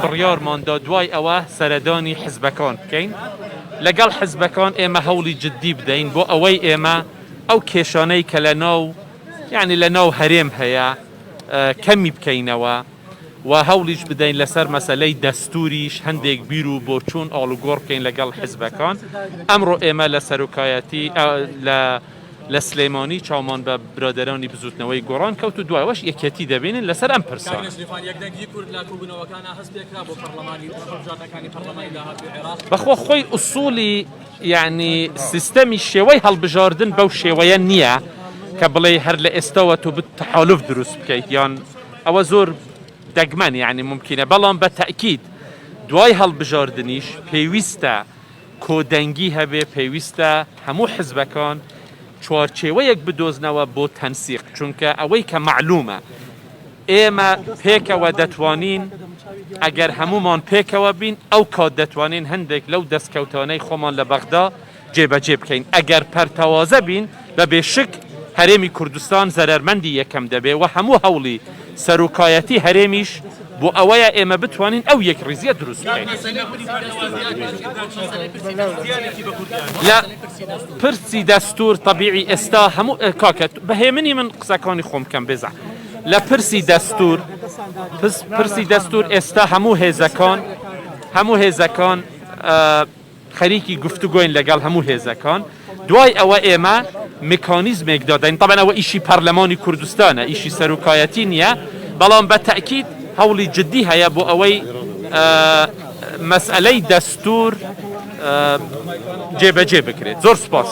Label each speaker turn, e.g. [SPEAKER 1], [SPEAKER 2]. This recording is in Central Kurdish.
[SPEAKER 1] بڕیارماندا دوای ئەوە سەردانی حزبەکان بکەین لەگەڵ حزبەکان ئێمە هەوڵی جددی بدەین بۆ ئەوەی ئێمە ئەو کێشانەی کە لە ناو یعنی لە ناو هەرێم هەیە کەمی بکەینەوە و هەوڵیش بدەین لەسەر مەسەلەی دەستوریش هەندێک بیر و بۆ چوون ئاڵوگۆڕ بکەین لەگەڵ حزبەکان ئەمڕۆ ئێمە لە سەرۆکایەتی لە سلێمانی چاومان بە برادرانی بزوتنەوەی گۆڕان کەوت و دوایەوەش یەکێتی دەبێنن لەسەر ئەم پرسان بەخۆ خۆی ئوسولی یعنی سیستەمی شێوەی هەڵبژاردن بەو شێوەیە نییە کە بڵێ هەر لە ئێستاوە تۆ تەحالف دروست بکەیت یان ئەوە زۆر دەگمەن یعنی ممکنە بەڵام بە تەئکید دوای هەڵبژاردنیش پێویستە کۆدەنگی هەبێ پێویستە هەموو حزبەکان چوارچێوەیەک بدۆزنەوە بۆ تەنسیق چونکە ئەوەی کە معلومە ئێمە پێکەوە دەتوانین ئەگەر هەمومان پێکەوە بین ئەو کات دەتوانین هەندێک لەو دەستکەوتانەی خۆمان لە بەغدا جێبەجێ بکەین ئەگەر پەرتەوازە بین بە بێشک هەرێمی کوردستان زەرمەندی یەکەم دەبێ و هەموو هەوڵی سەرۆکایەتی هەرێمیش بۆ ئەوەیە ئێمە بتوانین ئەو یەک ڕیزیە دروست بکەین لە پرسی دەستور طبیعی ئێستا هەموو کاکەت بەهێمنی من قسەکانی خۆم کەم بێزە لە پرسی دەستور ئێستا هەموو هێزەکان خەریکی گفتوگۆین لەگەڵ هەموو هێزەکان دوای ئەوە ئێمە مکانیزمێک دادەین طبعا ئەوە ئیشی پەرلەمانی کوردستانە ئیشی سەرۆکایەتی نییە بەڵام بە تەئکید هەوڵی جددی هەیە بۆ ئەوەی مەسئلەی دەستور جێبەجێ بکرێت زۆر سپاس